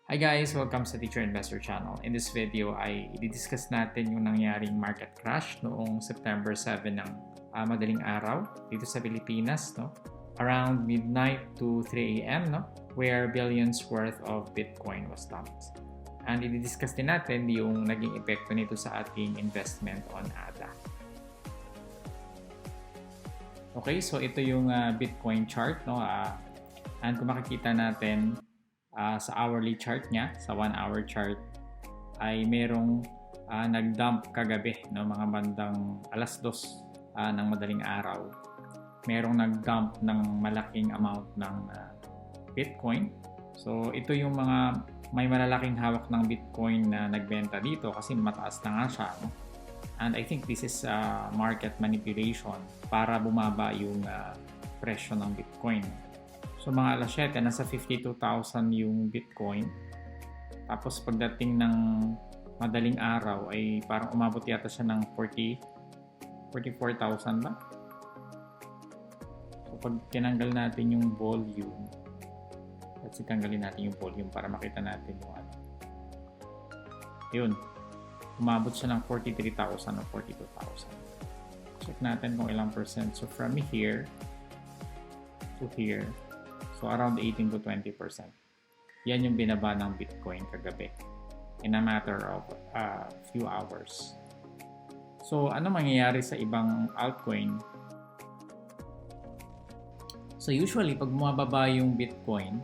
Hi guys! Welcome sa Teacher Investor Channel. In this video ay i-discuss natin yung nangyaring market crash noong September 7 ng madaling araw dito sa Pilipinas, no? Around midnight to 3 a.m., no? Where billions worth of Bitcoin was dumped. And i-discuss din natin yung naging epekto nito sa ating investment on ADA. Okay, so ito yung Bitcoin chart, no? And kung makikita natin, sa hourly chart niya, sa 1-hour chart, ay merong nag-dump kagabi, no, mga bandang alas 2 ng madaling araw. Merong nag-dump ng malaking amount ng Bitcoin. So, ito yung mga may malalaking hawak ng Bitcoin na nagbenta dito kasi mataas na nga siya. No? And I think this is market manipulation para bumaba yung presyo ng Bitcoin. So mga alas 7, nasa 52,000 yung Bitcoin. Tapos pagdating ng madaling araw ay parang umabot yata siya ng 44,000 ba? So pag tinanggal natin yung volume, let's tanggalin natin yung volume para makita natin yung ano. Yun. Umabot siya ng 43,000 o 42,000. Check natin kung ilang percent. So from here to here, so around 18 to 20%. Yan yung binaba ng Bitcoin kagabi in a matter of few hours. So ano mangyayari sa ibang altcoin? So usually pag bumababa yung Bitcoin,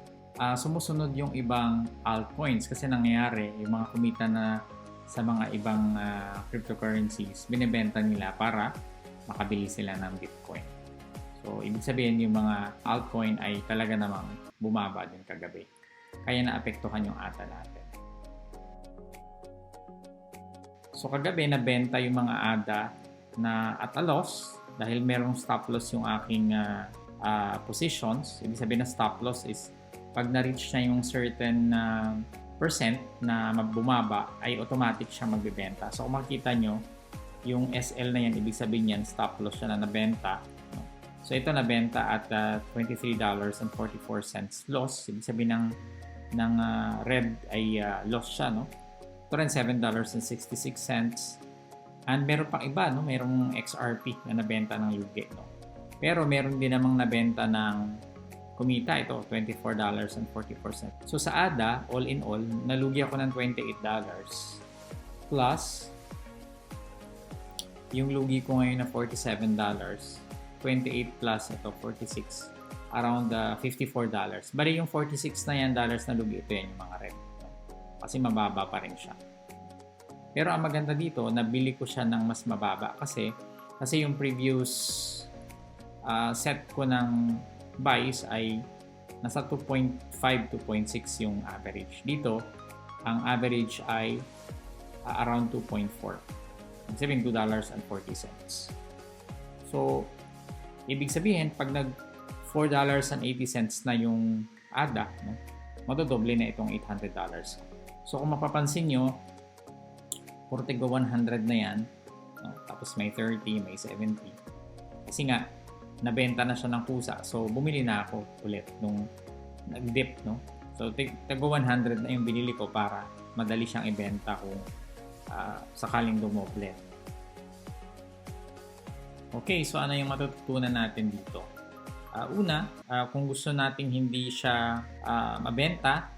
sumusunod yung ibang altcoins kasi nangyayari yung mga kumita na sa mga ibang cryptocurrencies, binebenta nila para makabili sila ng Bitcoin. So, ibig sabihin yung mga altcoin ay talaga namang bumaba din kagabi. Kaya naapektuhan yung ADA natin. So, kagabi nabenta yung mga ADA na at a loss dahil merong stop loss yung aking positions. Ibig sabihin na stop loss is pag na-reach na yung certain percent na bumaba ay automatic siya magbebenta. So, kung makikita nyo, yung SL na yan, ibig sabihin yan, stop loss siya na nabenta. So ito nabenta at $23.44 loss. Ibig sabihin ng red ay loss siya, no? Ito rin $7.66. And meron pang iba, no? Merong XRP na nabenta ng lugi, no? Pero meron din namang nabenta ng kumita ito, $24.44. So sa ADA, all in all, nalugi ako ng $28 plus yung lugi ko ngayon na $47. 28 plus ito 46, around $54. Bali yung 46 na yan dollars na lugi, ito yan yung mga red, no? Kasi mababa pa rin siya. Pero ang maganda dito, nabili ko siya ng mas mababa kasi yung previous set ko ng buys ay nasa 2.5 to 2.6 yung average. Dito ang average ay around 2.4, sabihin $2.40. So ibig sabihin, pag nag $4.80 na yung ADA, no, madodoble na itong $800. So kung mapapansin nyo, puro tigwa 100 na yan, no, tapos may 30, may 70. Kasi nga, nabenta na siya ng kusa. So bumili na ako ulit nung nag-dip. No? So tigwa 100 na yung binili ko para madali siyang ibenta kung sakaling dumoble. Okay, so ano yung matututunan natin dito? Una, kung gusto nating hindi siya mabenta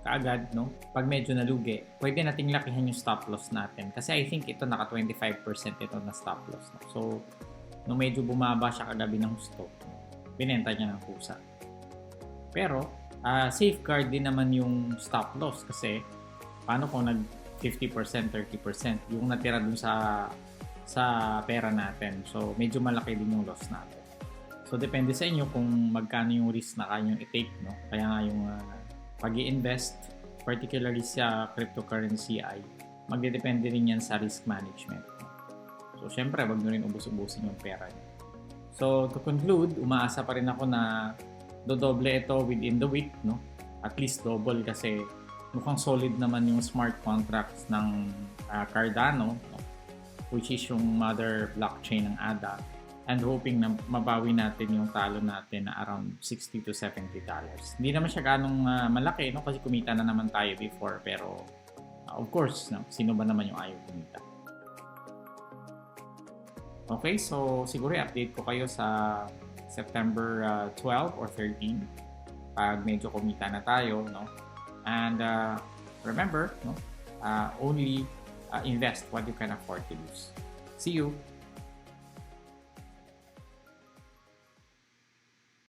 kaagad, no? Pag medyo nalugi, pwede nating lakihan yung stop loss natin. Kasi I think ito naka 25% ito na stop loss. No? So, nung medyo bumaba siya kagabi ng gusto, binenta niya ng kusa. Pero, safeguard din naman yung stop loss kasi paano kung nag 50%, 30%, yung natira dun sa pera natin. So, medyo malaki din yung loss natin. So, depende sa inyo kung magkano yung risk na kanyang i-take, no? Kaya nga yung pag-i-invest, particularly sa cryptocurrency ay magdedepende rin yan sa risk management. So, syempre, wag nyo rin ubus-ubusin yung pera nyo. So, to conclude, umaasa pa rin ako na dodoble ito within the week, no? At least double kasi mukhang solid naman yung smart contracts ng Cardano, no? Which is yung mother blockchain ng ADA. and hoping na mabawi natin yung talo natin na around $60 to $70. Hindi naman siya ganong malaki, no? Kasi kumita na naman tayo before, pero of course, no? Sino ba naman yung ayaw kumita? Okay, so siguro i-update ko kayo sa September 12 or 13 pag medyo kumita na tayo, no? And remember, no? Only invest what you can afford to lose. See you!